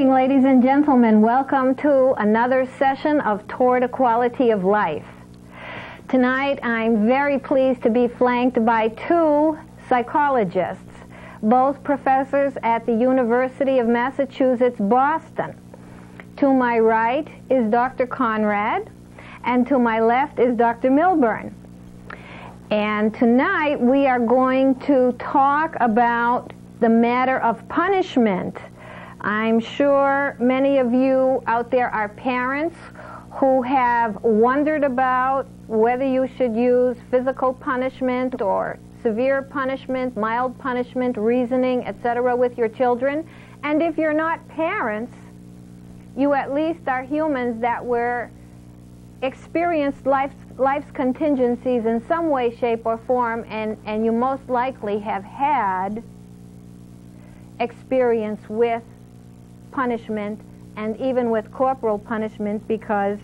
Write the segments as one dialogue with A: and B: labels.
A: Ladies and gentlemen, welcome to another session of Toward Equality of Life. Tonight I'm very pleased to be flanked by two psychologists, both professors at the University of Massachusetts, Boston. To my right is Dr. Conrad, and to my left is Dr. Milburn. And tonight we are going to talk about the matter of punishment. I'm sure many of you out there are parents who have wondered about whether you should use physical punishment or severe punishment, mild punishment, reasoning, etc. with your children. And if you're not parents, you at least are humans that were experienced life's contingencies in some way, shape, or form, and you most likely have had experience with punishment, and even with corporal punishment, because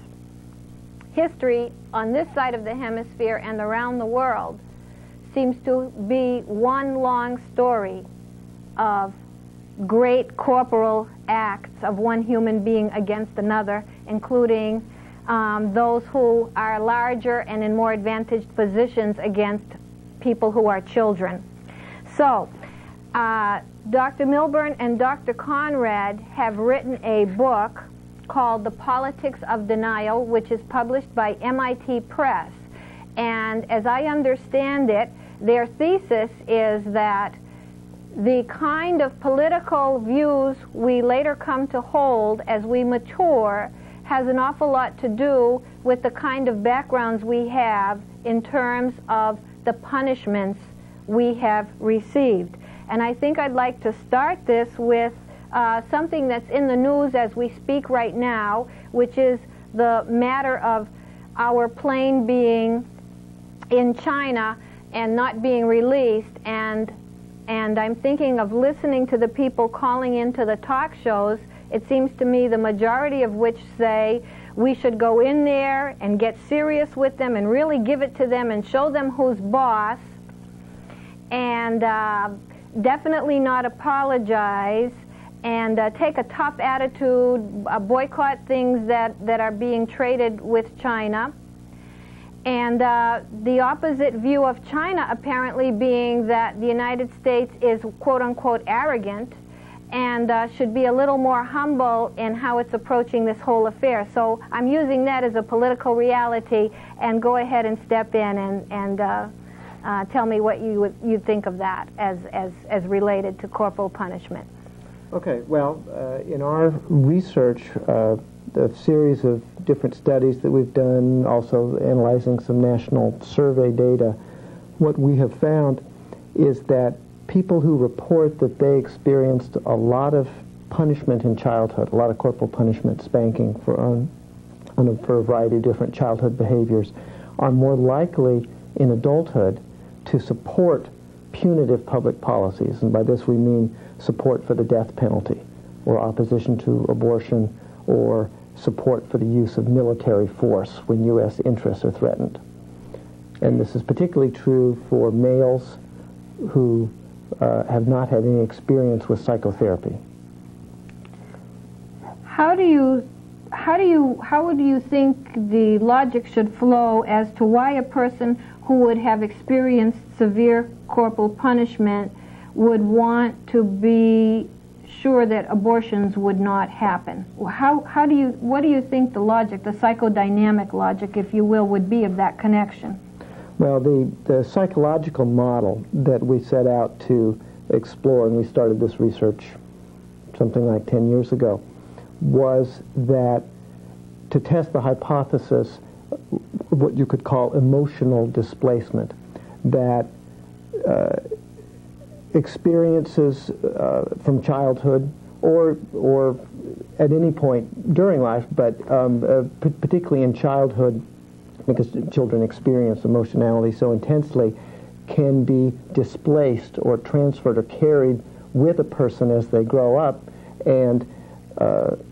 A: history on this side of the hemisphere and around the world seems to be one long story of great corporal acts of one human being against another, including those who are larger and in more advantaged positions against people who are children. So, Dr. Milburn and Dr. Conrad have written a book called The Politics of Denial, which is published by MIT Press. And as I understand it, their thesis is that the kind of political views we later come to hold as we mature has an awful lot to do with the kind of backgrounds we have in terms of the punishments we have received. And I think I'd like to start this with something that's in the news as we speak right now, which is the matter of our plane being in China and not being released. And I'm thinking of listening to the people calling into the talk shows. It seems to me the majority of which say we should go in there and get serious with them and really give it to them and show them who's boss, and definitely not apologize, and take a tough attitude, boycott things that are being traded with China. And the opposite view of China apparently being that the United States is quote-unquote arrogant and should be a little more humble in how it's approaching this whole affair. So I'm using that as a political reality, and go ahead and step in and tell me what you think of that as related to corporal punishment.
B: Okay, well, in our research, the series of different studies that we've done, also analyzing some national survey data, what we have found is that people who report that they experienced a lot of punishment in childhood, a lot of corporal punishment, spanking for a variety of different childhood behaviors, are more likely in adulthood to support punitive public policies. And by this we mean support for the death penalty, or opposition to abortion, or support for the use of military force when U.S. interests are threatened. And this is particularly true for males who have not had any experience with psychotherapy.
A: How would you think the logic should flow as to why a person who would have experienced severe corporal punishment would want to be sure that abortions would not happen? What do you think the logic, the psychodynamic logic, if you will, would be of that connection?
B: Well, the psychological model that we set out to explore, and we started this research something like 10 years ago, was that to test the hypothesis, what you could call emotional displacement, that experiences from childhood or at any point during life, but particularly in childhood, because children experience emotionality so intensely, can be displaced or transferred or carried with a person as they grow up, and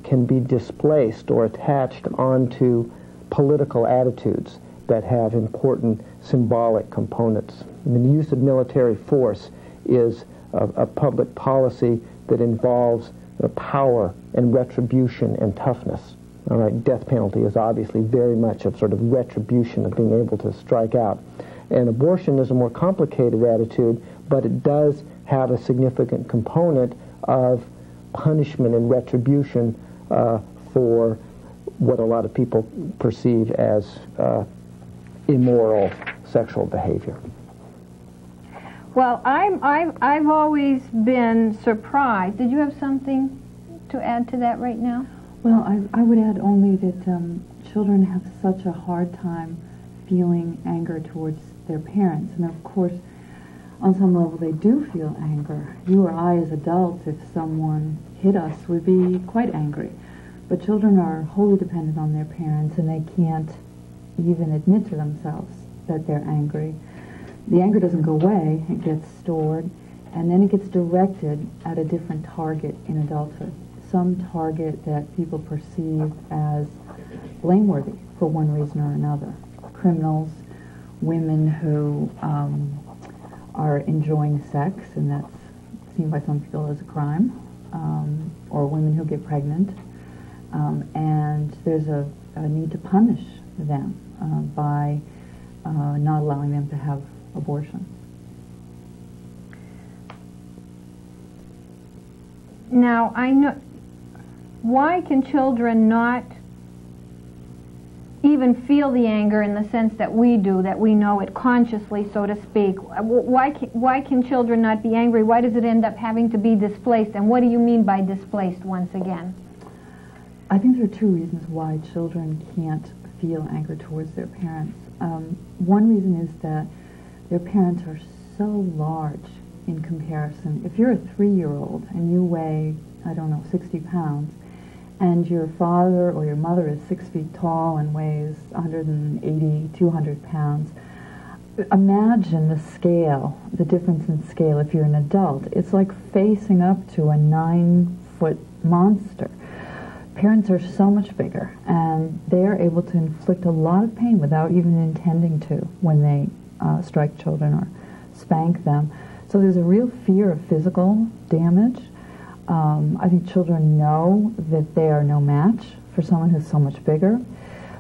B: can be displaced or attached onto political attitudes that have important symbolic components. I mean, the use of military force is a public policy that involves power and retribution and toughness. All right, death penalty is obviously very much a sort of retribution of being able to strike out. And abortion is a more complicated attitude, but it does have a significant component of punishment and retribution for what a lot of people perceive as immoral sexual behavior.
A: Well, I've always been surprised. Did you have something to add to that right now?
C: Well, I would add only that children have such a hard time feeling anger towards their parents. And of course, on some level, they do feel anger. You or I as adults, if someone hit us, would be quite angry. But children are wholly dependent on their parents, and they can't even admit to themselves that they're angry. The anger doesn't go away, it gets stored, and then it gets directed at a different target in adulthood. Some target that people perceive as blameworthy for one reason or another. Criminals, women who are enjoying sex, and that's seen by some people as a crime, or women who get pregnant, and there's a need to punish them by not allowing them to have abortion.
A: Now, I know, why can children not even feel the anger in the sense that we do, that we know it consciously, so to speak? Why can children not be angry? Why does it end up having to be displaced? And what do you mean by displaced, once again?
C: I think there are two reasons why children can't feel anger towards their parents. One reason is that their parents are so large in comparison. If you're a 3-year-old and you weigh, I don't know, 60 pounds, and your father or your mother is 6 feet tall and weighs 180, 200 pounds, imagine the scale, the difference in scale if you're an adult. It's like facing up to a 9-foot monster. Parents are so much bigger, and they are able to inflict a lot of pain without even intending to when they strike children or spank them. So there's a real fear of physical damage. I think children know that they are no match for someone who's so much bigger.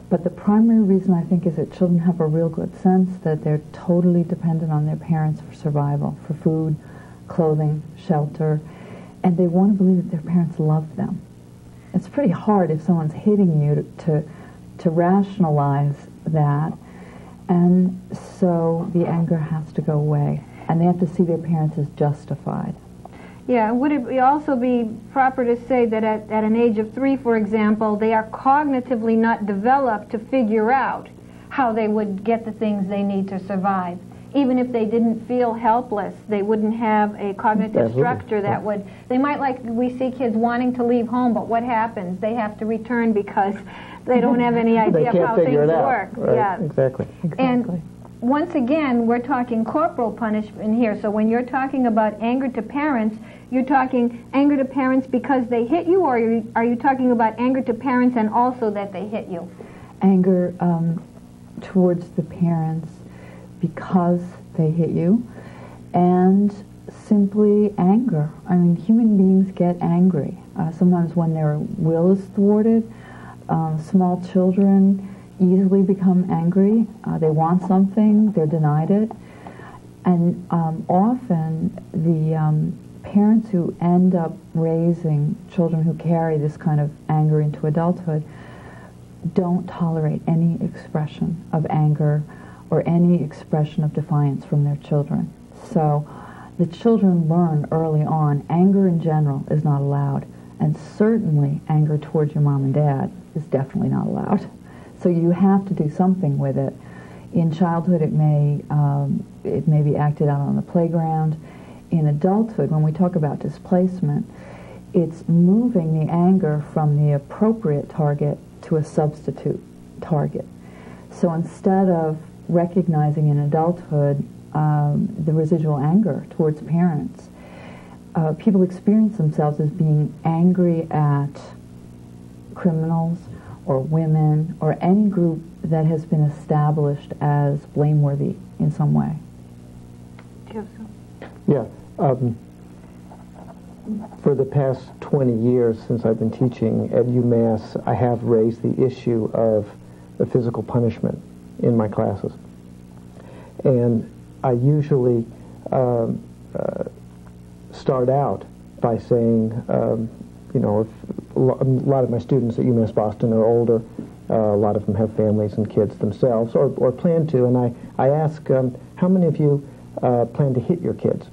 C: But the primary reason, I think, is that children have a real good sense that they're totally dependent on their parents for survival, for food, clothing, shelter, and they want to believe that their parents love them. It's pretty hard if someone's hitting you to rationalize that, and so the anger has to go away, and they have to see their parents as justified.
A: Yeah, would it also be proper to say that at an age of 3, for example, they are cognitively not developed to figure out how they would get the things they need to survive? Even if they didn't feel helpless, they wouldn't have a cognitive structure that would... They might, like we see kids wanting to leave home, but what happens? They have to return because they don't have any idea of how things work.
B: Right.
A: Yeah,
B: Exactly.
A: And once again, we're talking corporal punishment here. So when you're talking about anger to parents, you're talking anger to parents because they hit you, or are you talking about anger to parents and also that they hit you?
C: Anger towards the parents because they hit you, and simply anger. I mean, human beings get angry. Sometimes when their will is thwarted, small children easily become angry. They want something, they're denied it. And often the parents who end up raising children who carry this kind of anger into adulthood don't tolerate any expression of anger or any expression of defiance from their children. So the children learn early on anger in general is not allowed, and certainly anger towards your mom and dad is definitely not allowed. So you have to do something with it. In childhood, it may be acted out on the playground. In adulthood, when we talk about displacement, it's moving the anger from the appropriate target to a substitute target. So instead of recognizing in adulthood the residual anger towards parents, people experience themselves as being angry at criminals or women or any group that has been established as blameworthy in some way.
B: Yeah. For the past 20 years since I've been teaching at UMass, I have raised the issue of the physical punishment in my classes. And I usually start out by saying, you know, if a lot of my students at UMass Boston are older, a lot of them have families and kids themselves, or plan to, and I ask, how many of you plan to hit your kids?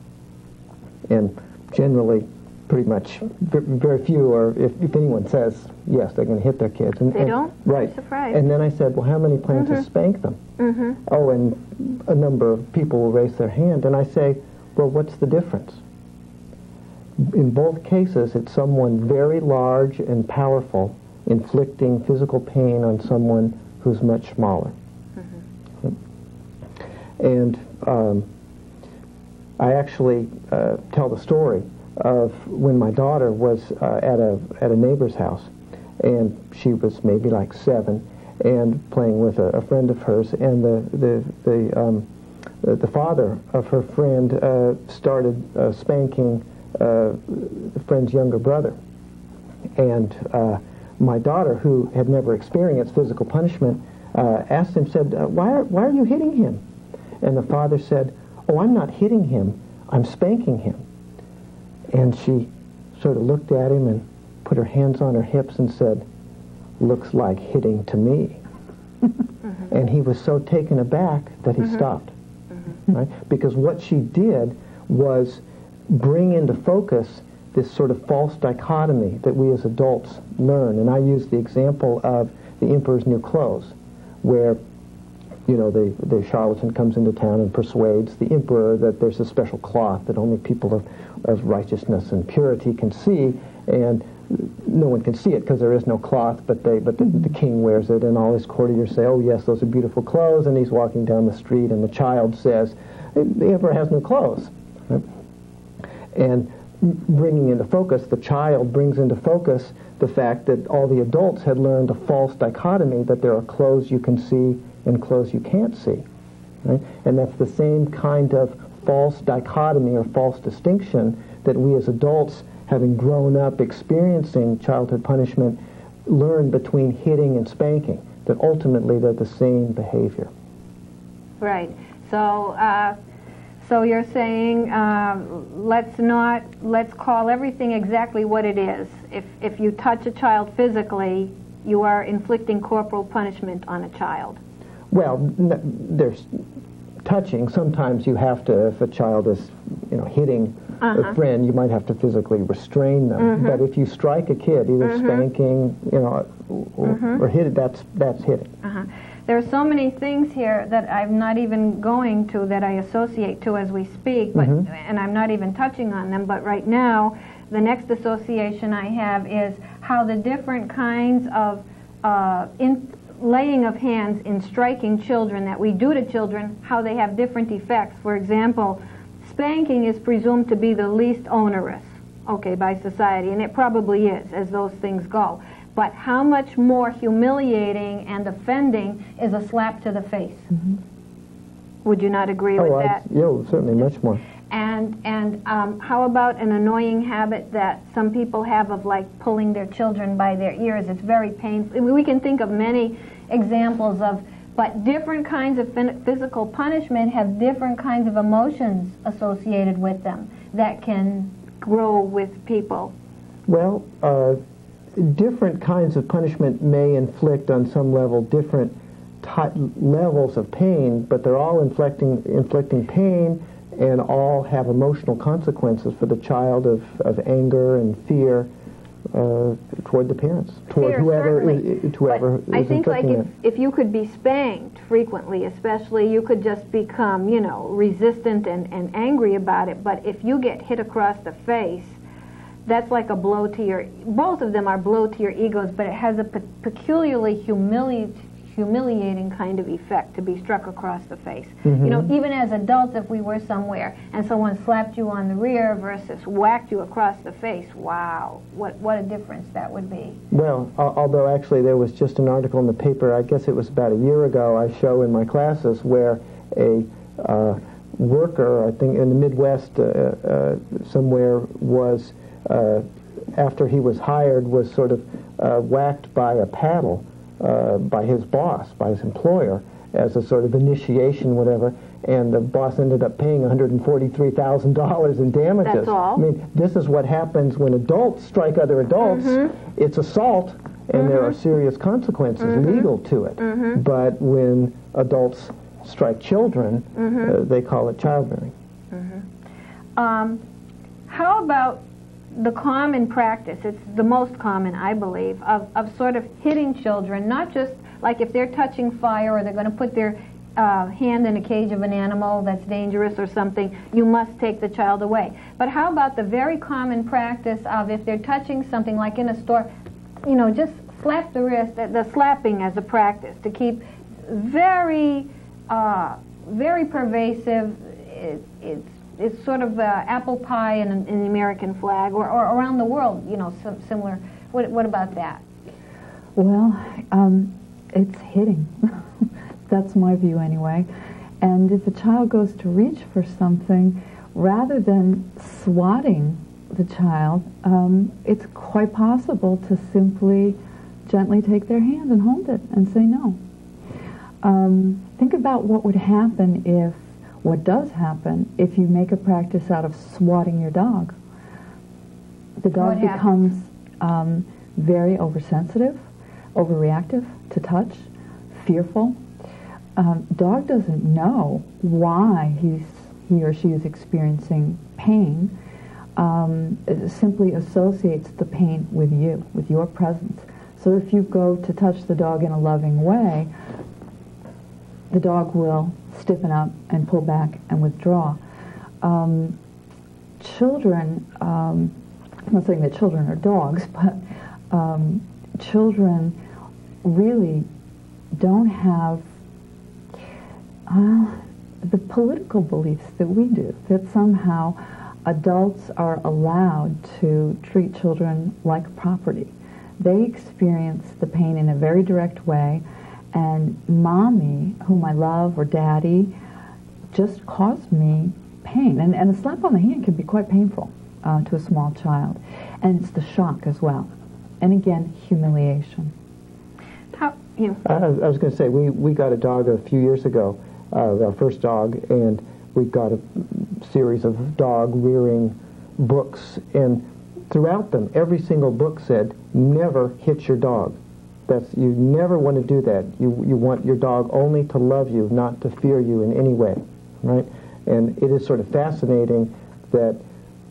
B: And generally, pretty much, very few, or if anyone says yes, they're going to hit their kids.
A: They don't?
B: Right.
A: I'm surprised.
B: And then I said, well, how many plan to spank them? Oh, and a number of people will raise their hand, and I say, well, what's the difference? In both cases, it's someone very large and powerful inflicting physical pain on someone who's much smaller. And I actually tell the story of when my daughter was at a neighbor's house, and she was maybe like 7, and playing with a friend of hers, and the father of her friend started spanking the friend's younger brother. And my daughter, who had never experienced physical punishment, asked him, said, why are you hitting him? And the father said, oh, I'm not hitting him, I'm spanking him. And she sort of looked at him and put her hands on her hips and said, looks like hitting to me. And he was so taken aback that he stopped. Right? Because what she did was bring into focus this sort of false dichotomy that we as adults learn. And I use the example of the Emperor's New Clothes, where, you know, the charlatan comes into town and persuades the emperor that there's a special cloth that only people of righteousness and purity can see, and no one can see it because there is no cloth, but the king wears it, and all his courtiers say, oh yes, those are beautiful clothes, and he's walking down the street, and the child says, the emperor has no clothes. Right? And bringing into focus, the child brings into focus the fact that all the adults had learned a false dichotomy, that there are clothes you can see and clothes you can't see. Right? And that's the same kind of false dichotomy or false distinction that we as adults, having grown up experiencing childhood punishment, learn between hitting and spanking, that ultimately they're the same behavior.
A: Right. So you're saying let's call everything exactly what it is. If you touch a child physically, you are inflicting corporal punishment on a child.
B: Well, there's touching. Sometimes you have to, if a child is, you know, hitting a friend, you might have to physically restrain them. But if you strike a kid, either spanking, you know, or hit it, that's hitting.
A: There are so many things here that I'm not even going to, that I associate to as we speak, but and I'm not even touching on them. But right now, the next association I have is how the different kinds of laying of hands in striking children that we do to children, how they have different effects. For example, spanking is presumed to be the least onerous, okay, by society, and it probably is, as those things go. But how much more humiliating and offending is a slap to the face? Would you not agree with that?
B: Yeah, certainly, much more.
A: And how about an annoying habit that some people have of, like, pulling their children by their ears? It's very painful. We can think of many examples of, but different kinds of physical punishment have different kinds of emotions associated with them that can grow with people.
B: Well, different kinds of punishment may inflict on some level different levels of pain, but they're all inflicting pain, and all have emotional consequences for the child of anger and fear toward the parents, toward whoever is
A: I think, like,
B: inflicting it.
A: if you could be spanked frequently, especially, you could just become, you know, resistant and angry about it. But if you get hit across the face, that's like a blow to your, both of them are blow to your egos, but it has a peculiarly humiliating kind of effect to be struck across the face.
B: Mm-hmm.
A: You know, even as adults, if we were somewhere and someone slapped you on the rear versus whacked you across the face, wow, what a difference that would be.
B: Well, although actually there was just an article in the paper, I guess it was about a year ago, I show in my classes where a worker, I think in the Midwest somewhere, was, after he was hired, was sort of whacked by a paddle by his boss, by his employer, as a sort of initiation, whatever, and the boss ended up paying $143,000 in damages.
A: That's all?
B: I mean, this is what happens when adults strike other adults. Mm-hmm. It's assault, and there are serious consequences legal to it. But when adults strike children, they call it child rearing.
A: How about the common practice, it's the most common, I believe, of sort of hitting children, not just like if they're touching fire or they're going to put their hand in a cage of an animal that's dangerous or something, you must take the child away. But how about the very common practice of if they're touching something like in a store, you know, just slap the wrist, the slapping as a practice to keep very, very pervasive. It's sort of apple pie in the American flag, or around the world, you know, similar. What about that?
C: Well, it's hitting. That's my view anyway. And if a child goes to reach for something, rather than swatting the child, it's quite possible to simply gently take their hand and hold it and say no. Think about what would happen if, what does happen if you make a practice out of swatting your dog. The dog becomes very oversensitive, overreactive to touch, fearful. Dog doesn't know why he or she is experiencing pain. It simply associates the pain with you, with your presence. So if you go to touch the dog in a loving way, the dog will stiffen up and pull back and withdraw. Children, I'm not saying that children are dogs, but children really don't have the political beliefs that we do, that somehow adults are allowed to treat children like property. They experience the pain in a very direct way, and mommy, whom I love, or daddy, just caused me pain. And a slap on the hand can be quite painful to a small child. And it's the shock as well. And again, humiliation.
B: I was going to say, we got a dog a few years ago, our first dog, and we got a series of dog rearing books, and throughout them, every single book said, never hit your dog. You never want to do that. You want your dog only to love you, not to fear you in any way, right? And it is sort of fascinating that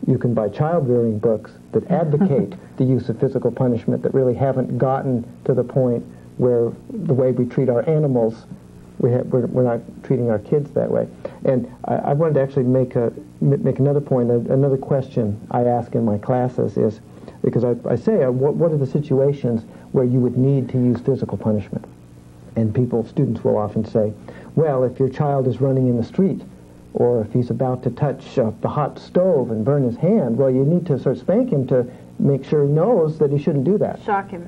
B: you can buy child rearing books that advocate the use of physical punishment that really haven't gotten to the point where the way we treat our animals, we're not treating our kids that way. And I wanted to actually make another point, another question I ask in my classes is, because I say, what are the situations where you would need to use physical punishment? And students will often say, well, if your child is running in the street, or if he's about to touch the hot stove and burn his hand, well, you need to sort of spank him to make sure he knows that he shouldn't do that.
A: Shock him.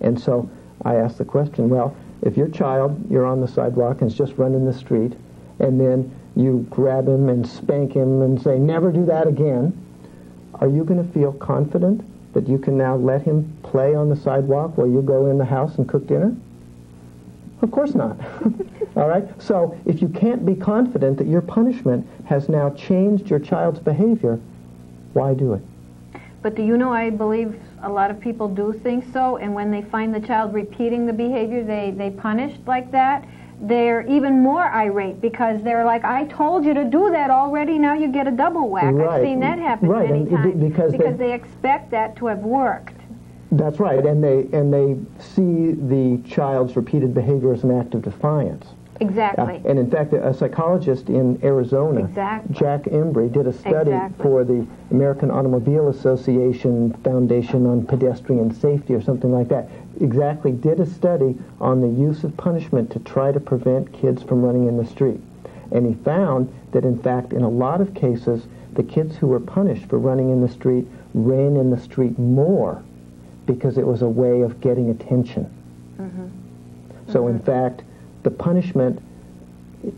B: And so I ask the question, well, if your child, you're on the sidewalk and is just running the street, and then you grab him and spank him and say, never do that again, are you going to feel confident that you can now let him play on the sidewalk while you go in the house and cook dinner? Of course not. All right? So if you can't be confident that your punishment has now changed your child's behavior, why do it?
A: But do you know, I believe a lot of people do think so, and when they find the child repeating the behavior they punished like that, they're even more irate because they're like, I told you to do that already, now you get a double whack.
B: Right.
A: I've seen that happen many times because they expect that to have worked.
B: That's right, and they see the child's repeated behavior as an act of defiance.
A: Exactly.
B: And in fact, a psychologist in Arizona,
A: Exactly.
B: Jack Embry, did a study for the American Automobile Association Foundation on Pedestrian Safety or something like that. Exactly, did a study on the use of punishment to try to prevent kids from running in the street. And he found that, in fact, in a lot of cases, the kids who were punished for running in the street ran in the street more because it was a way of getting attention. So, in fact, the punishment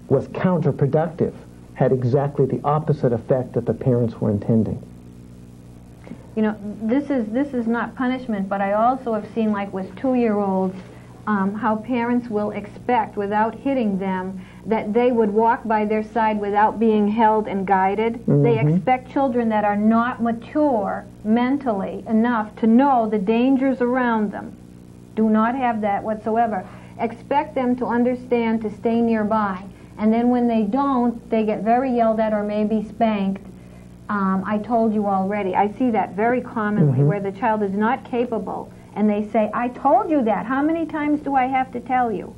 B: was counterproductive, had exactly the opposite effect that the parents were intending.
A: You know, this is not punishment, but I also have seen, like with 2-year-olds, how parents will expect, without hitting them, that they would walk by their side without being held and guided. They expect children that are not mature mentally enough to know the dangers around them. Do not have that whatsoever. Expect them to understand to stay nearby. And then when they don't, they get very yelled at or maybe spanked. I told you already. I see that very commonly where the child is not capable and they say, I told you that. How many times do I have to tell you?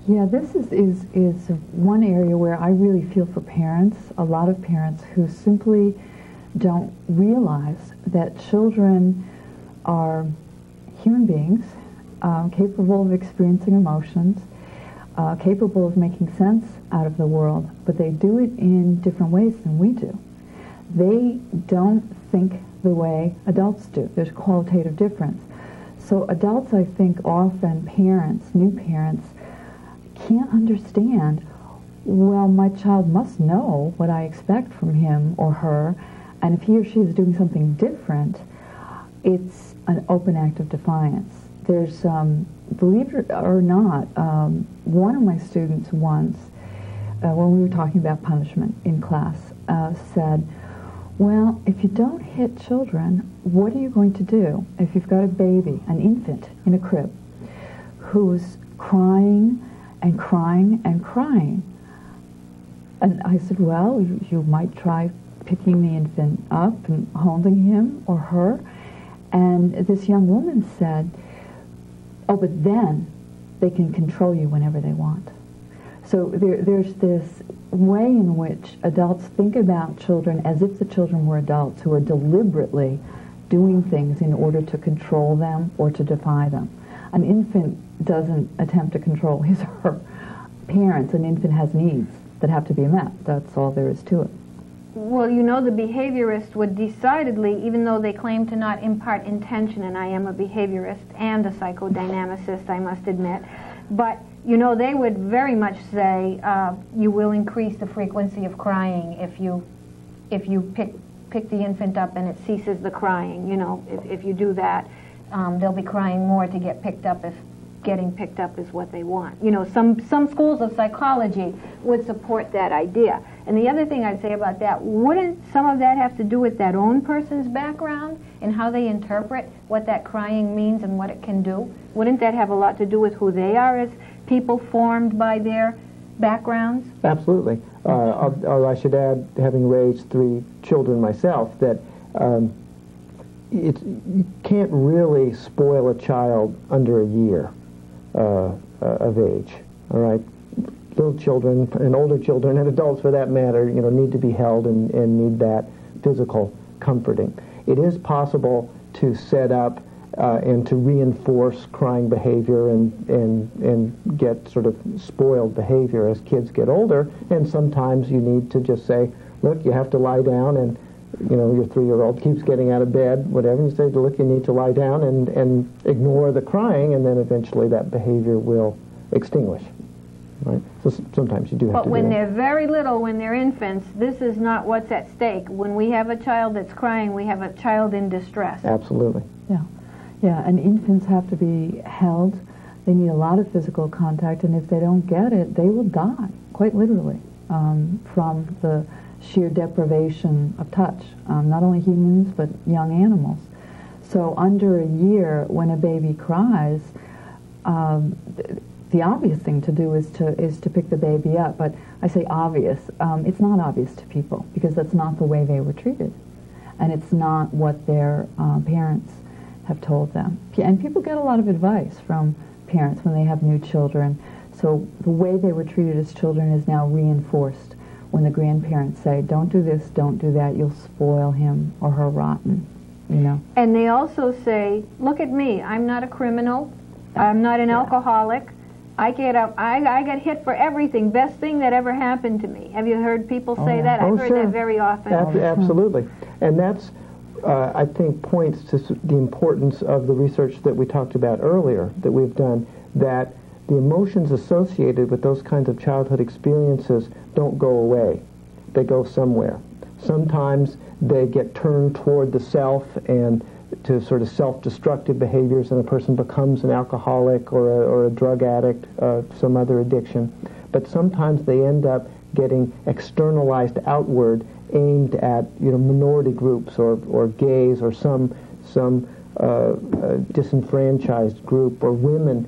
C: Yeah, this is one area where I really feel for parents, a lot of parents who simply don't realize that children are human beings, capable of experiencing emotions, capable of making sense out of the world, but they do it in different ways than we do. They don't think the way adults do. There's qualitative difference. So adults, I think, often parents, new parents, can't understand, well, my child must know what I expect from him or her, and if he or she is doing something different, it's an open act of defiance. There's, believe it or not, one of my students once, when we were talking about punishment in class, said, well, if you don't hit children, what are you going to do if you've got a baby, an infant in a crib, who's crying and crying and crying? And I said, well, you might try picking the infant up and holding him or her. And this young woman said, oh, but then they can control you whenever they want. So there's this way in which adults think about children as if the children were adults who are deliberately doing things in order to control them or to defy them. An infant doesn't attempt to control his or her parents. An infant has needs that have to be met. That's all there is to it.
A: Well, you know, the behaviorist would decidedly, even though they claim to not impart intention, and I am a behaviorist and a psychodynamicist, I must admit, but, you know, they would very much say you will increase the frequency of crying if you pick the infant up and it ceases the crying. You know, if you do that, they'll be crying more to get picked up if getting picked up is what they want. You know, some schools of psychology would support that idea. And the other thing I'd say about that, wouldn't some of that have to do with that own person's background and how they interpret what that crying means and what it can do? Wouldn't that have a lot to do with who they are as people formed by their backgrounds?
B: Absolutely. Or I should add, having raised 3 children myself, that you can't really spoil a child under a year of age. All right, little children and older children and adults, for that matter, you know, need to be held and need that physical comforting. It is possible to set up and to reinforce crying behavior and get sort of spoiled behavior as kids get older. And sometimes you need to just say, look, you have to lie down, and you know, your 3-year-old keeps getting out of bed, whatever, and you say, look, you need to lie down and ignore the crying, and then eventually that behavior will extinguish. Right? So sometimes you do have to do that.
A: But when they're very little, when they're infants, this is not what's at stake. When we have a child that's crying, we have a child in distress.
B: Absolutely.
C: Yeah. Yeah, and infants have to be held. They need a lot of physical contact, and if they don't get it, they will die, quite literally, from the sheer deprivation of touch, not only humans, but young animals. So under a year, when a baby cries, the obvious thing to do is to pick the baby up. But I say obvious. It's not obvious to people, because that's not the way they were treated. And it's not what their parents have told them. And people get a lot of advice from parents when they have new children. So the way they were treated as children is now reinforced when the grandparents say, don't do this, don't do that, you'll spoil him or her rotten, you know.
A: And they also say, look at me, I'm not a criminal, I'm not an alcoholic, I get hit for everything, best thing that ever happened to me. Have you heard people say that? I've heard that very often.
B: Absolutely. And that's, I think, points to the importance of the research that we talked about earlier that we've done, that the emotions associated with those kinds of childhood experiences don't go away. They go somewhere. Sometimes they get turned toward the self and to sort of self-destructive behaviors, and a person becomes an alcoholic or a drug addict, some other addiction. But sometimes they end up getting externalized outward, aimed at minority groups or gays or some disenfranchised group or women.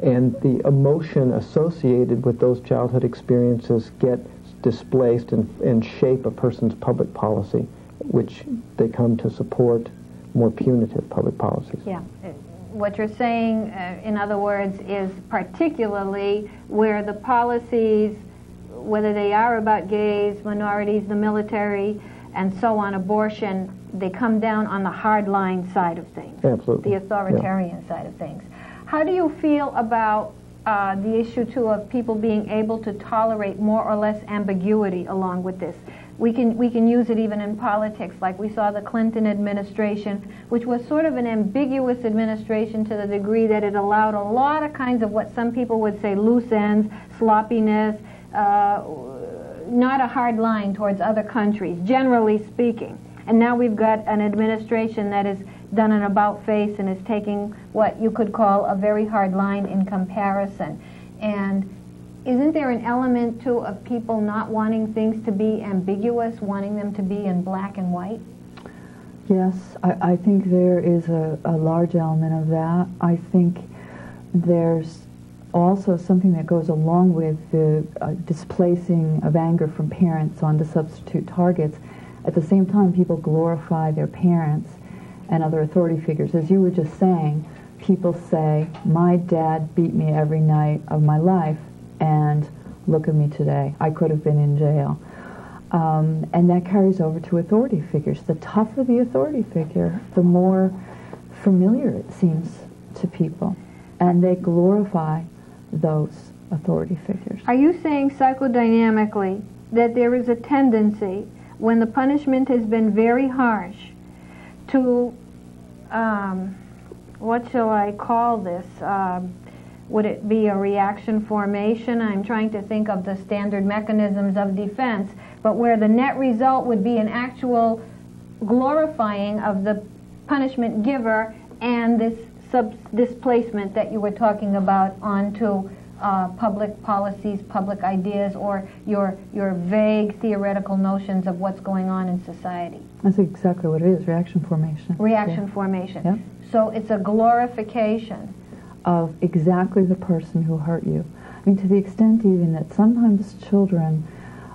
B: And the emotion associated with those childhood experiences get displaced and shape a person's public policy, which they come to support more punitive public policies.
A: Yeah. What you're saying, in other words, is particularly where the policies, whether they are about gays, minorities, the military, and so on, abortion, they come down on the hard-line side of things.
B: Absolutely.
A: The authoritarian side of things. How do you feel about the issue, too, of people being able to tolerate more or less ambiguity along with this? We can use it even in politics, like we saw the Clinton administration, which was sort of an ambiguous administration to the degree that it allowed a lot of kinds of what some people would say loose ends, sloppiness, not a hard line towards other countries, generally speaking. And now we've got an administration that is done an about-face and is taking what you could call a very hard line in comparison. And isn't there an element, too, of people not wanting things to be ambiguous, wanting them to be in black and white?
C: Yes, I think there is a large element of that. I think there's also something that goes along with the displacing of anger from parents onto substitute targets. At the same time, people glorify their parents and other authority figures. As you were just saying, people say, my dad beat me every night of my life, and look at me today. I could have been in jail. And that carries over to authority figures. The tougher the authority figure, the more familiar it seems to people. And they glorify those authority figures.
A: Are you saying psychodynamically that there is a tendency, when the punishment has been very harsh, to, what shall I call this? Would it be a reaction formation? I'm trying to think of the standard mechanisms of defense, but where the net result would be an actual glorifying of the punishment giver and this displacement that you were talking about onto public policies, public ideas, or your vague theoretical notions of what's going on in society.
C: That's exactly what it is, reaction formation.
A: Reaction formation.
C: Yeah.
A: So it's a glorification
C: of exactly the person who hurt you. I mean, to the extent even that sometimes children,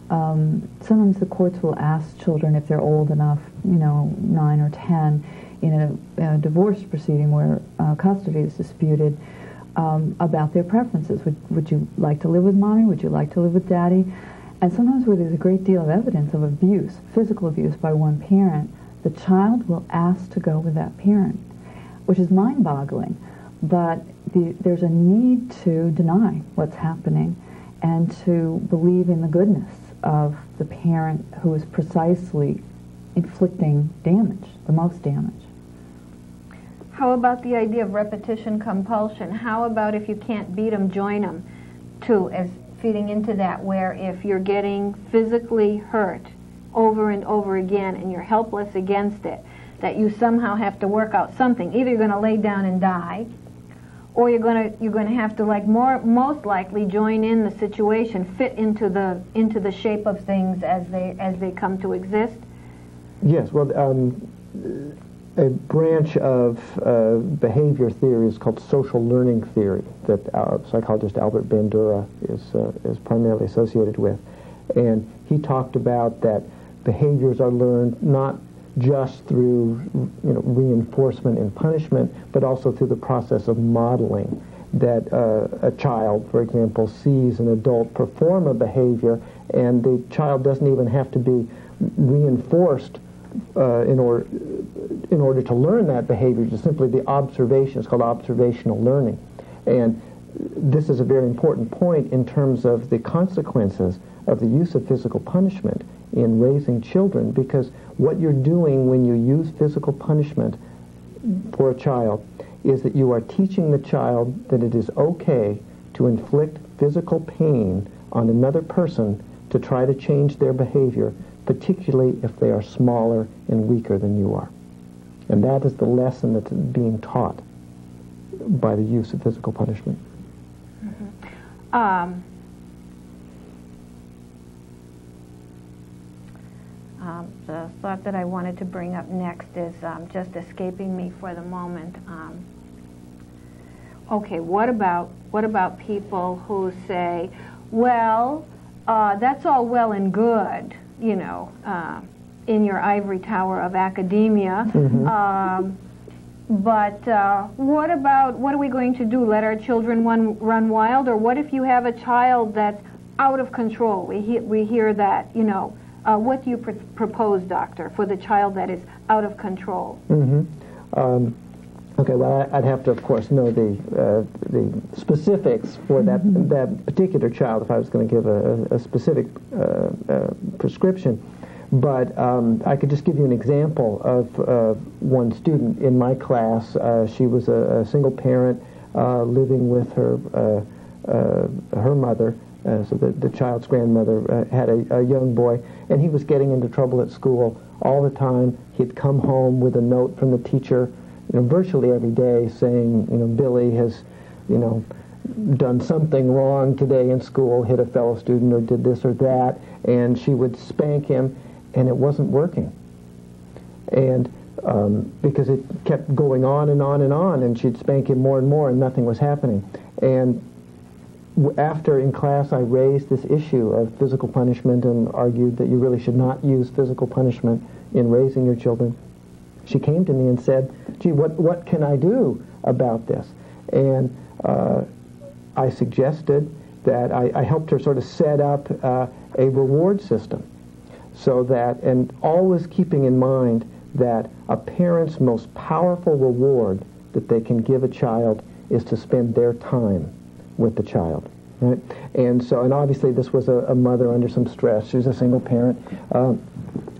C: sometimes the courts will ask children if they're old enough, 9 or 10, in a divorce proceeding where custody is disputed, about their preferences. Would you like to live with mommy? Would you like to live with daddy? And sometimes where there's a great deal of evidence of abuse, physical abuse by one parent, the child will ask to go with that parent, which is mind-boggling. But there's a need to deny what's happening and to believe in the goodness of the parent who is precisely inflicting damage, the most damage.
A: How about the idea of repetition compulsion? How about if you can't beat them, join them, too, as feeding into that, where if you're getting physically hurt over and over again and you're helpless against it, that you somehow have to work out something. Either you're going to lay down and die, or you're going to have to, like, most likely join in the situation, fit into the shape of things as they come to exist.
B: Yes, well, a branch of behavior theory is called social learning theory that our psychologist Albert Bandura is primarily associated with, and he talked about that behaviors are learned not just through reinforcement and punishment, but also through the process of modeling. that a child, for example, sees an adult perform a behavior, and the child doesn't even have to be reinforced in order to learn that behavior. Just simply the observation. It's called observational learning. And this is a very important point in terms of the consequences of the use of physical punishment in raising children, because what you're doing when you use physical punishment for a child is that you are teaching the child that it is okay to inflict physical pain on another person to try to change their behavior, particularly if they are smaller and weaker than you are. And that is the lesson that's being taught by the use of physical punishment.
A: The thought that I wanted to bring up next is just escaping me for the moment. Okay, what about people who say, well, that's all well and good, you know, in your ivory tower of academia, but what are we going to do? Let our children run wild? Or what if you have a child that's out of control? We hear that, you know. What do you propose, doctor, for the child that is out of control?
B: Okay, well, I'd have to, of course, know the specifics for that particular child if I was going to give a specific prescription. But I could just give you an example of one student in my class. She was a single parent living with her mother. So the child's grandmother had a young boy, and he was getting into trouble at school all the time. He'd come home with a note from the teacher, you know, virtually every day saying, you know, Billy has, you know, done something wrong today in school, hit a fellow student or did this or that, and she would spank him, and it wasn't working. And because it kept going on and on and on, and she'd spank him more and more, and nothing was happening. And after in class I raised this issue of physical punishment and argued that you really should not use physical punishment in raising your children, she came to me and said, gee, what can I do about this? And I suggested that I helped her sort of set up a reward system, so that, and always keeping in mind that a parent's most powerful reward that they can give a child is to spend their time with the child, right? And so, and obviously this was a mother under some stress. She was a single parent.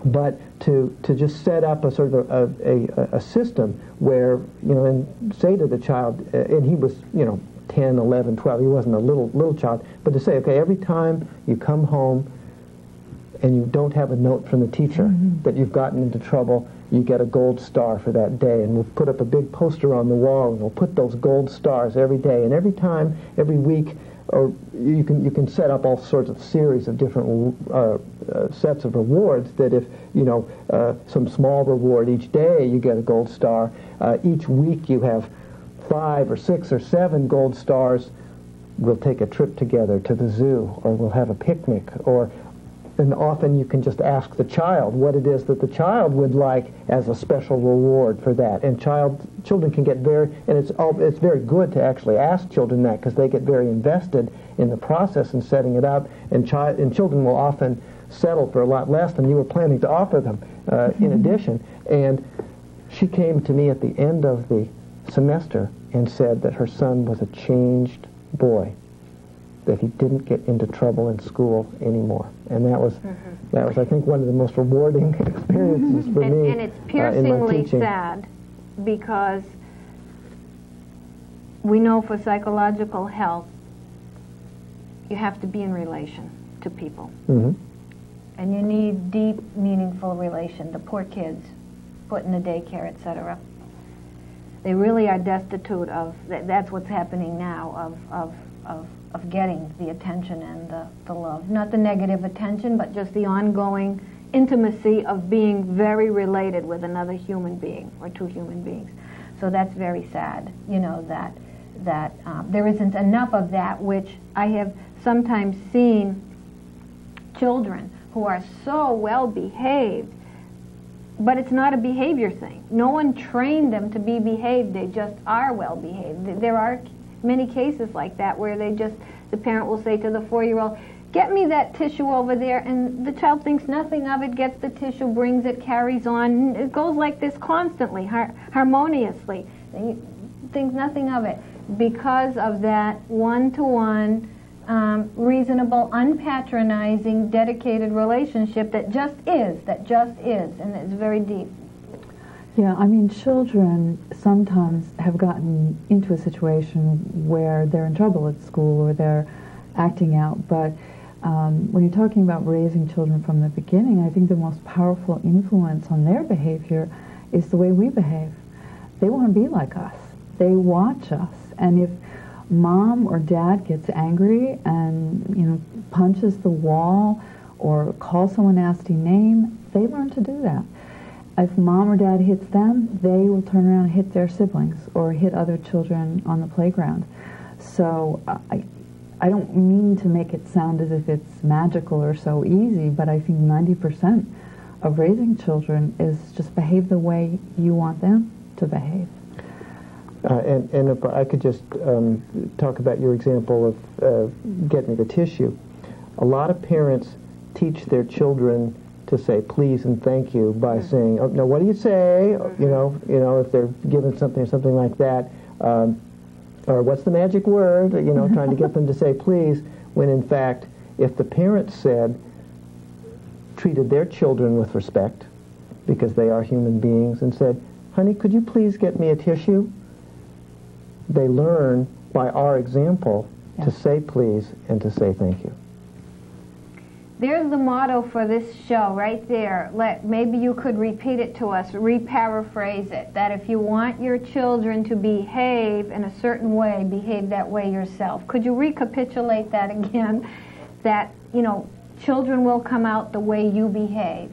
B: But to just set up a sort of a system where, you know, and say to the child, and he was, you know, 10, 11, 12, he wasn't a little child, but to say, okay, every time you come home and you don't have a note from the teacher that you've gotten into trouble, you get a gold star for that day, and we'll put up a big poster on the wall, and we'll put those gold stars every day, and every time, every week, or you can set up all sorts of series of different sets of rewards that if, you know, some small reward each day, you get a gold star. Each week you have 5 or 6 or 7 gold stars. We'll take a trip together to the zoo, or we'll have a picnic, or and often you can just ask the child what it is that the child would like as a special reward for that. And children can get very, and it's very good to actually ask children that, because they get very invested in the process and setting it up. And children will often settle for a lot less than you were planning to offer them in addition. And she came to me at the end of the semester and said that her son was a changed boy, that he didn't get into trouble in school anymore. And that was, I think, one of the most rewarding experiences for me.
A: And it's piercingly sad, because we know for psychological health, you have to be in relation to people. And you need deep, meaningful relation. The poor kids put in the daycare, etc. They really are destitute of, that's what's happening now, of getting the attention and the love. Not the negative attention, but just the ongoing intimacy of being very related with another human being or 2 human beings. So that's very sad, you know, that there isn't enough of that, which I have sometimes seen children who are so well behaved, but it's not a behavior thing. No one trained them to be behaved, they just are well behaved. There are many cases like that where the parent will say to the 4-year-old, "Get me that tissue over there," and the child thinks nothing of it, gets the tissue, brings it, carries on. It goes like this constantly, harmoniously. Thinks nothing of it because of that one-to-one, reasonable, unpatronizing, dedicated relationship that just is, and it's very deep.
C: Yeah, I mean, children sometimes have gotten into a situation where they're in trouble at school or they're acting out, but when you're talking about raising children from the beginning, I think the most powerful influence on their behavior is the way we behave. They want to be like us. They watch us, and if mom or dad gets angry and punches the wall or calls someone a nasty name, they learn to do that. If mom or dad hits them, they will turn around and hit their siblings or hit other children on the playground. So I don't mean to make it sound as if it's magical or so easy, but I think 90% of raising children is just behave the way you want them to behave.
B: And if I could just talk about your example of get me the tissue. A lot of parents teach their children to say please and thank you by saying, "Oh, no, what do you say?" If they're given something like that, or what's the magic word? Trying to get them to say please. When in fact, if the parents treated their children with respect, because they are human beings, and said, "Honey, could you please get me a tissue?" They learn by our example to say please and to say thank you.
A: There's the motto for this show right there. Maybe you could repeat it to us, re-paraphrase it, that if you want your children to behave in a certain way, behave that way yourself. Could you recapitulate that again? That, children will come out the way you behave.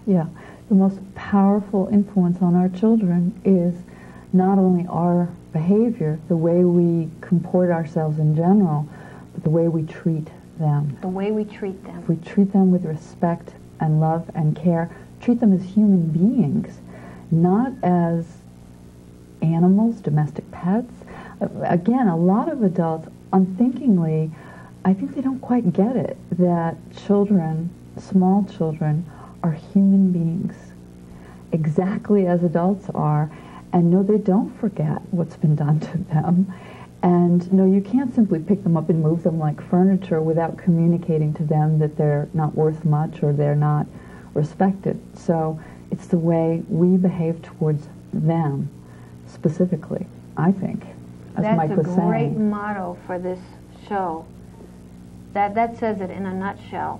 C: Yeah. The most powerful influence on our children is not only our behavior, the way we comport ourselves in general, but the way we treat them.
A: The way we treat them.
C: If we treat them with respect and love and care, treat them as human beings, not as animals, domestic pets. Again, a lot of adults, unthinkingly, I think they don't quite get it, that children, small children, are human beings, exactly as adults are. And no, they don't forget what's been done to them. And no, you can't simply pick them up and move them like furniture without communicating to them that they're not worth much or they're not respected. So it's the way we behave towards them specifically, I think, as Mike was saying.
A: That's a great motto for this show. That says it in a nutshell.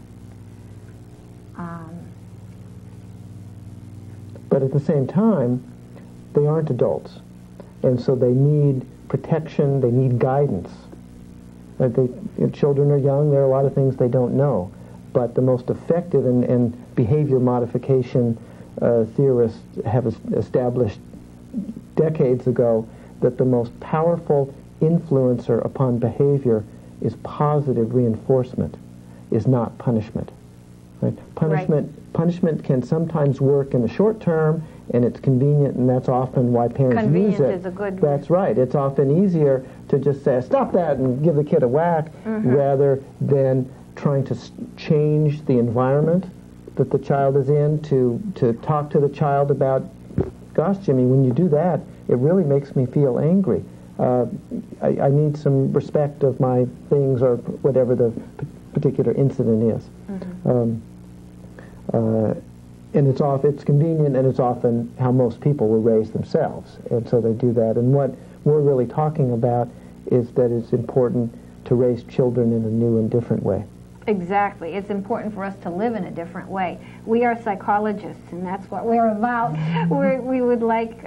B: But at the same time, they aren't adults, and so they need protection, they need guidance. Children are young, there are a lot of things they don't know, but the most effective and behavior modification theorists have established decades ago that the most powerful influencer upon behavior is positive reinforcement, is not punishment. Right? Punishment can sometimes work in the short term, and it's convenient, and that's often why parents use it.
A: Convenient is a good word.
B: That's right. It's often easier to just say, "Stop that," and give the kid a whack, rather than trying to change the environment that the child is in, to talk to the child about, "Gosh, Jimmy, when you do that, it really makes me feel angry. I need some respect of my things," or whatever the particular incident is. And it's convenient, and it's often how most people will raise themselves, and so they do that. And what we're really talking about is that it's important to raise children in a new and different way.
A: Exactly. It's important for us to live in a different way. We are psychologists, and that's what we're about. We would like,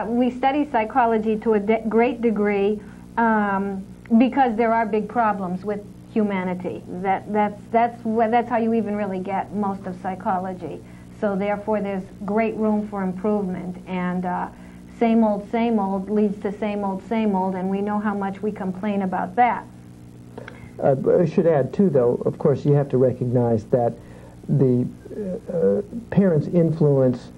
A: we study psychology to a great degree because there are big problems with humanity. That's how you even really get most of psychology. So therefore, there's great room for improvement, and same old leads to same old, and we know how much we complain about that.
B: I should add, too, though, of course, you have to recognize that the parents' influence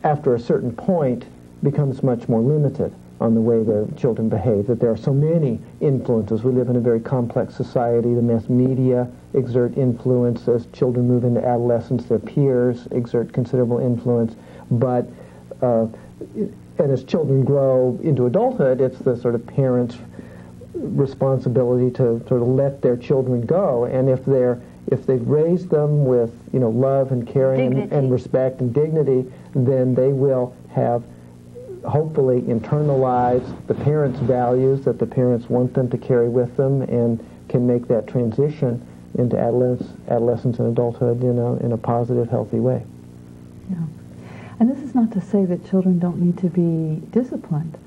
B: after a certain point becomes much more limited. on the way their children behave, that there are so many influences. We live in a very complex society. The mass media exert influence. As children move into adolescence, their peers exert considerable influence. But and as children grow into adulthood, it's the sort of parents' responsibility to sort of let their children go. And if they've raised them with love and caring and respect and dignity, then they will have hopefully internalize the parents' values that the parents want them to carry with them, and can make that transition into adolescence and adulthood in a positive, healthy way.
C: Yeah. And this is not to say that children don't need to be disciplined.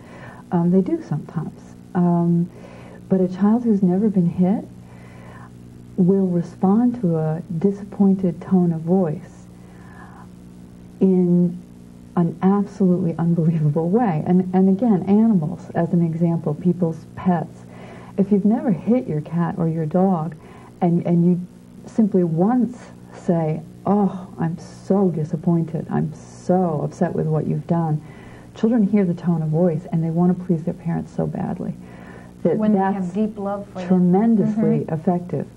C: They do sometimes. But a child who's never been hit will respond to a disappointed tone of voice in an absolutely unbelievable way. And again, animals, as an example, people's pets. If you've never hit your cat or your dog, and you simply once say, "Oh, I'm so disappointed, I'm so upset with what you've done," children hear the tone of voice and they want to please their parents so badly.
A: When they have deep love for them.
C: Tremendously effective.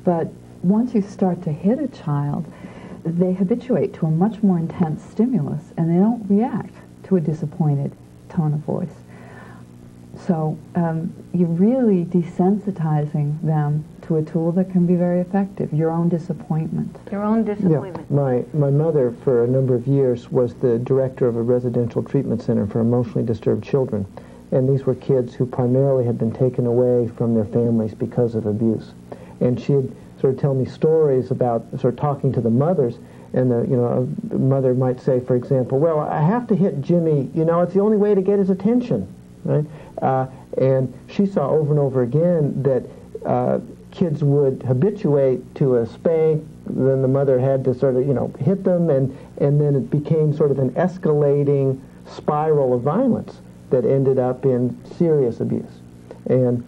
C: But once you start to hit a child, they habituate to a much more intense stimulus, and they don't react to a disappointed tone of voice. So you're really desensitizing them to a tool that can be very effective, your own disappointment.
A: Your own disappointment.
B: Yeah. My mother, for a number of years, was the director of a residential treatment center for emotionally disturbed children. And these were kids who primarily had been taken away from their families because of abuse. And she'd sort of tell me stories about sort of talking to the mothers, and the mother might say, for example, "Well, I have to hit Jimmy, it's the only way to get his attention," right? And she saw over and over again that kids would habituate to a spank, then the mother had to sort of, hit them, and then it became sort of an escalating spiral of violence that ended up in serious abuse. And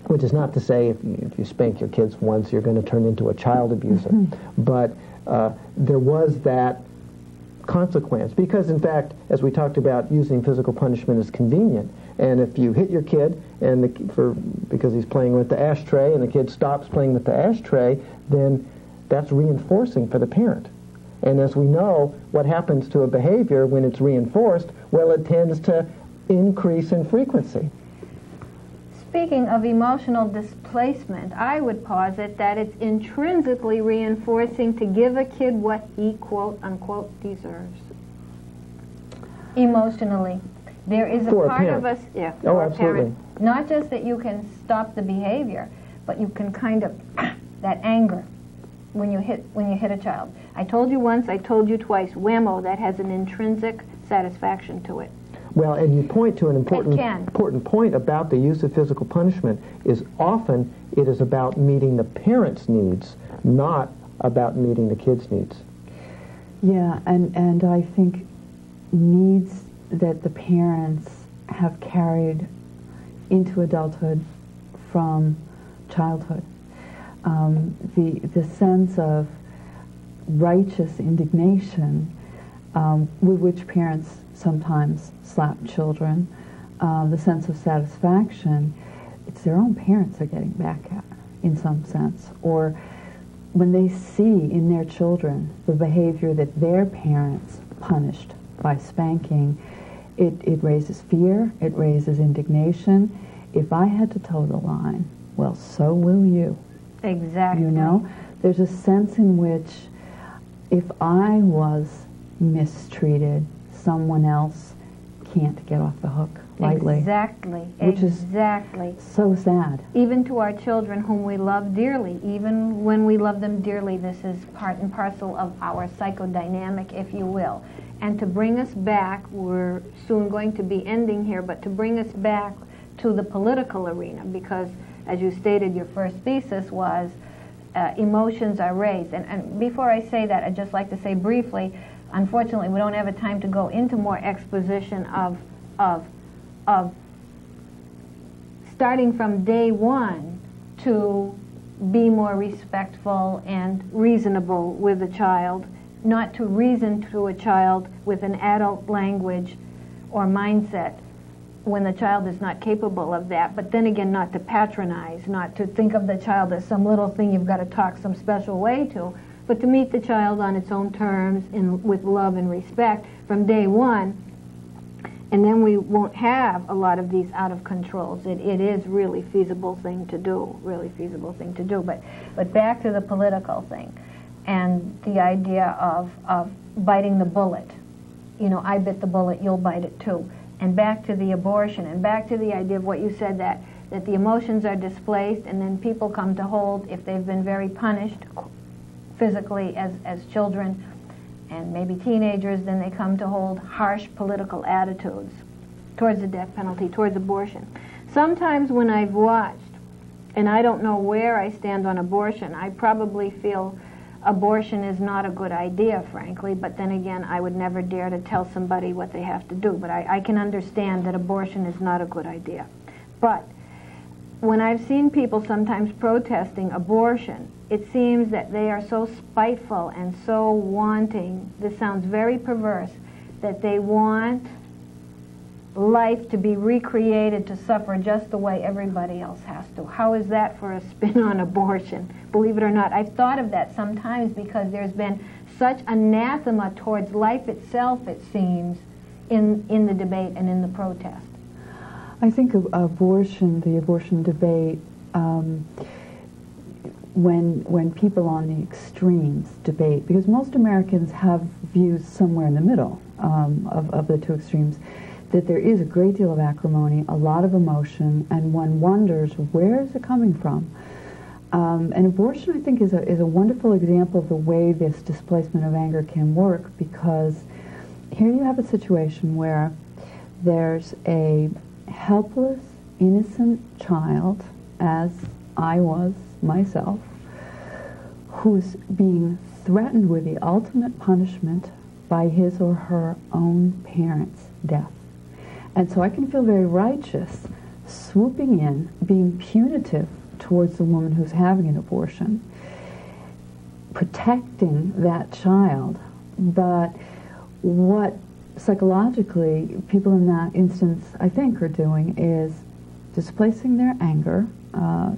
B: which is not to say if you spank your kids once, you're going to turn into a child abuser. But there was that consequence. Because, in fact, as we talked about, using physical punishment is convenient. And if you hit your kid because he's playing with the ashtray and the kid stops playing with the ashtray, then that's reinforcing for the parent. And as we know, what happens to a behavior when it's reinforced, well, it tends to increase in frequency.
A: Speaking of emotional displacement, I would posit that it's intrinsically reinforcing to give a kid what he, quote, unquote, deserves. Emotionally. There is a part of us, for a parent, not just that you can stop the behavior, but you can kind of, that anger when you hit a child. I told you once, I told you twice, whammo, that has an intrinsic satisfaction to it.
B: Well, and you point to an important point about the use of physical punishment is often it is about meeting the parents' needs, not about meeting the kids' needs.
C: Yeah, and I think needs that the parents have carried into adulthood from childhood. The sense of righteous indignation with which parents sometimes slap children, the sense of satisfaction, it's their own parents they're getting back at, in some sense. Or when they see in their children the behavior that their parents punished by spanking, it raises fear, it raises indignation. If I had to toe the line, well, so will you.
A: Exactly.
C: There's a sense in which if I was mistreated, someone else can't get off the hook lightly.
A: Exactly.
C: Which is so sad.
A: Even to our children whom we love dearly, even when we love them dearly, this is part and parcel of our psychodynamic, if you will. And to bring us back, we're soon going to be ending here, but to bring us back to the political arena, because as you stated, your first thesis was emotions are raised. And before I say that, I'd just like to say briefly, unfortunately, we don't have a time to go into more exposition of starting from day one to be more respectful and reasonable with a child, not to reason to a child with an adult language or mindset. when the child is not capable of that, but then again not to patronize, not to think of the child as some little thing you've got to talk some special way to, but to meet the child on its own terms with love and respect from day one, and then we won't have a lot of these out of controls. It is really feasible thing to do, really feasible thing to do. But back to the political thing and the idea of biting the bullet. You know, I bit the bullet, you'll bite it too. And back to the abortion, and back to the idea of what you said, that the emotions are displaced, and then people come to hold, if they've been very punished physically as children, and maybe teenagers, then they come to hold harsh political attitudes towards the death penalty, towards abortion. Sometimes when I've watched, and I don't know where I stand on abortion, I probably feel abortion is not a good idea, frankly, but then again, I would never dare to tell somebody what they have to do. But I can understand that abortion is not a good idea. But when I've seen people sometimes protesting abortion, it seems that they are so spiteful and so wanting, this sounds very perverse, that they want life to be recreated to suffer just the way everybody else has to. How is that for a spin on abortion? Believe it or not, I've thought of that sometimes because there's been such anathema towards life itself, it seems, in the debate and in the protest.
C: I think the abortion debate, when people on the extremes debate, because most Americans have views somewhere in the middle of the two extremes, that there is a great deal of acrimony, a lot of emotion, and one wonders, where is it coming from? And abortion, I think, is a wonderful example of the way this displacement of anger can work, because here you have a situation where there's a helpless, innocent child, as I was myself, who's being threatened with the ultimate punishment by his or her own parents' death. And so I can feel very righteous swooping in, being punitive towards the woman who's having an abortion, protecting that child. But what psychologically people in that instance, I think, are doing is displacing their anger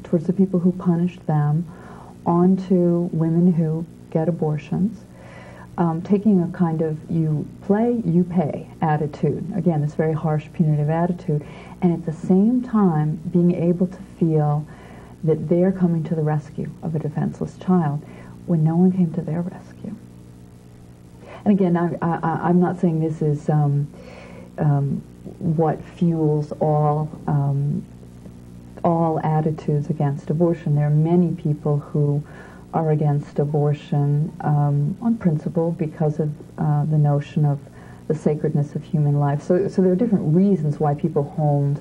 C: towards the people who punished them onto women who get abortions, taking a kind of you play, you pay attitude. Again, this very harsh, punitive attitude, and at the same time being able to feel that they're coming to the rescue of a defenseless child when no one came to their rescue. And again, I'm not saying this is what fuels all attitudes against abortion. There are many people who are against abortion on principle because of the notion of the sacredness of human life. So there are different reasons why people hold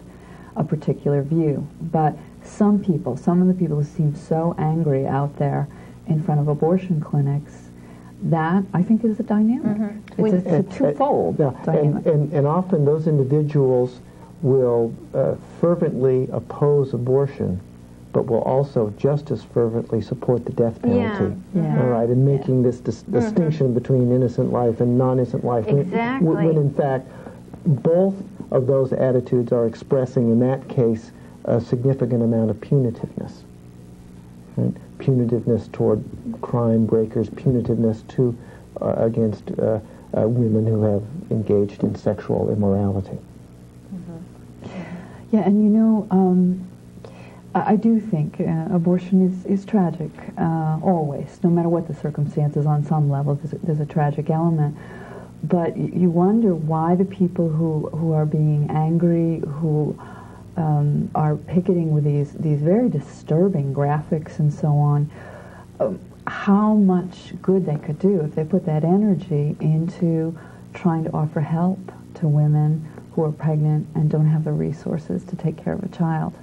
C: a particular view. But some of the people who seem so angry out there in front of abortion clinics, that, I think, is a dynamic. Mm-hmm. It's a twofold dynamic.
B: And often those individuals will fervently oppose abortion, but will also just as fervently support the death penalty.
A: Yeah.
B: All right, and making this distinction between innocent life and non-innocent life.
A: Exactly.
B: When in fact, both of those attitudes are expressing, in that case, a significant amount of punitiveness. Right? Punitiveness toward crime breakers, punitiveness against women who have engaged in sexual immorality.
C: Yeah, and you know, I do think abortion is tragic, always, no matter what the circumstances. On some level, there's a tragic element. But you wonder why the people who are being angry, who are picketing with these very disturbing graphics and so on, how much good they could do if they put that energy into trying to offer help to women who are pregnant and don't have the resources to take care of a child.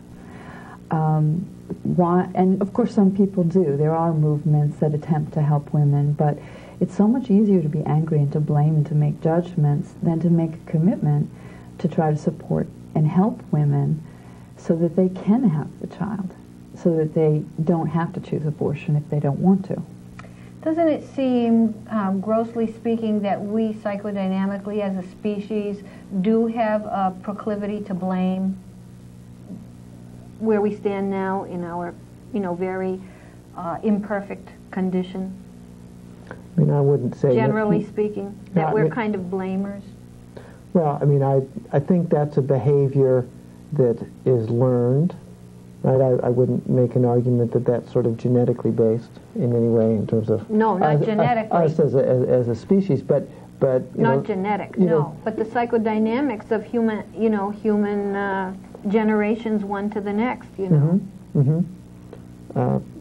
C: And of course some people do. There are movements that attempt to help women, but it's so much easier to be angry and to blame and to make judgments than to make a commitment to try to support and help women so that they can have the child, so that they don't have to choose abortion if they don't want to.
A: Doesn't it seem, grossly speaking, that we psychodynamically as a species do have a proclivity to blame where we stand now in our, very imperfect condition?
B: I mean, I wouldn't say...
A: Generally speaking, that we're kind of blamers?
B: Well, I mean, I think that's a behavior that is learned. Right? I wouldn't make an argument that that's sort of genetically based in any way in terms of...
A: No, not genetically.
B: Us as a species, but
A: not genetic, no. But the psychodynamics of human, human generations one to the next,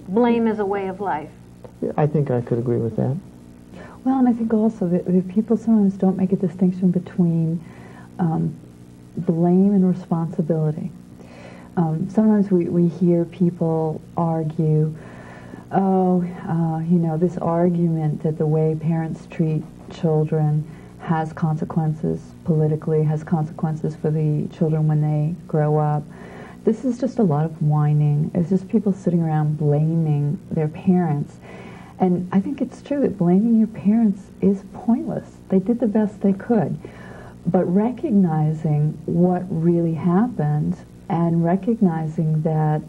A: Blame is a way of life.
B: I think I could agree with that.
C: Well, and I think also that people sometimes don't make a distinction between blame and responsibility. Sometimes we hear people argue, this argument that the way parents treat children has consequences politically, has consequences for the children when they grow up. This is just a lot of whining. It's just people sitting around blaming their parents. And I think it's true that blaming your parents is pointless. They did the best they could. But recognizing what really happened and recognizing that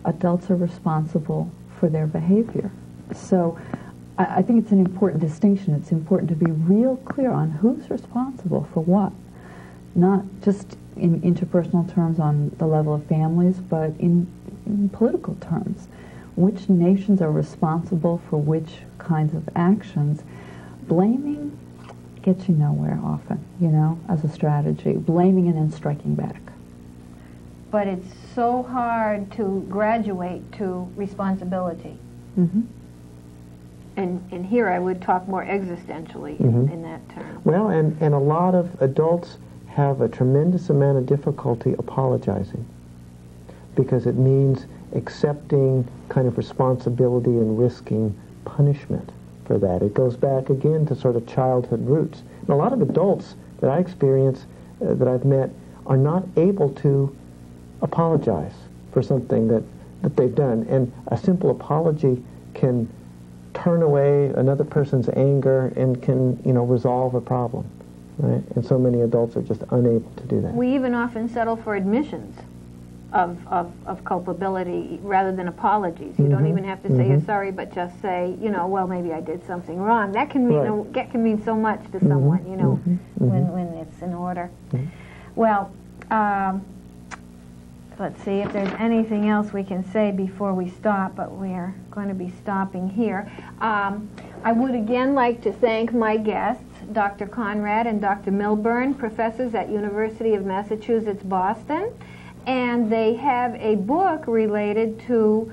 C: adults are responsible for their behavior. So I think it's an important distinction. It's important to be real clear on who's responsible for what. Not just in interpersonal terms on the level of families, but in political terms. Which nations are responsible for which kinds of actions? Blaming gets you nowhere often, as a strategy. Blaming and then striking back.
A: But it's so hard to graduate to responsibility.
C: Mm-hmm.
A: And here I would talk more existentially in that term.
B: Well, and a lot of adults have a tremendous amount of difficulty apologizing because it means accepting kind of responsibility and risking punishment for that. It goes back again to sort of childhood roots. And a lot of adults that I experience, that I've met, are not able to apologize for something that they've done. And a simple apology can turn away another person's anger and can, resolve a problem. Right? And so many adults are just unable to do that.
A: We even often settle for admissions of culpability rather than apologies. You don't even have to say you're sorry, but just say, well, maybe I did something wrong. That can mean can mean so much to someone, when it's in order. Well, let's see if there's anything else we can say before we stop, but we're going to be stopping here. I would again like to thank my guests, Dr. Conrad and Dr. Milburn, professors at University of Massachusetts, Boston. And they have a book related to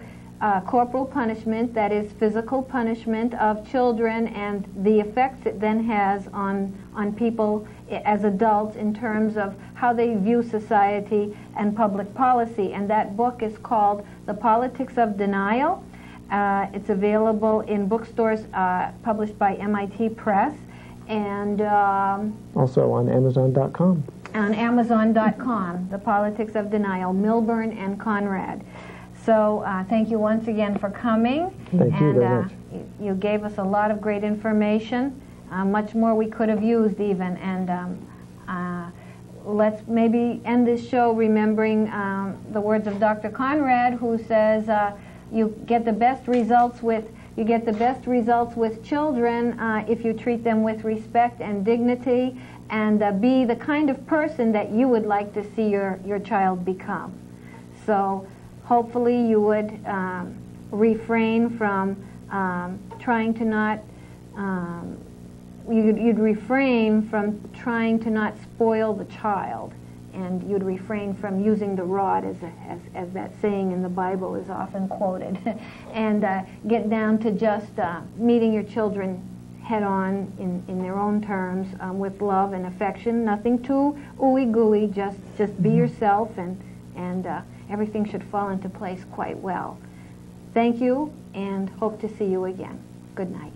A: corporal punishment, that is physical punishment of children, and the effects it then has on people as adults in terms of how they view society and public policy. And that book is called The Politics of Denial. It's available in bookstores published by MIT Press, and
B: also on Amazon.com.
A: On Amazon.com, The Politics of Denial, Milburn and Conrad. So thank you once again for coming.
B: Thank you very much.
A: You gave us a lot of great information, much more we could have used even. And let's maybe end this show remembering the words of Dr. Conrad, who says you get the best results with children if you treat them with respect and dignity, and be the kind of person that you would like to see your child become. So hopefully you would refrain from trying to not, you'd refrain from trying to not spoil the child, and you'd refrain from using the rod, as that saying in the Bible is often quoted, and get down to just meeting your children head-on in their own terms, with love and affection. Nothing too ooey-gooey, just be yourself, and everything should fall into place quite well. Thank you, and hope to see you again. Good night.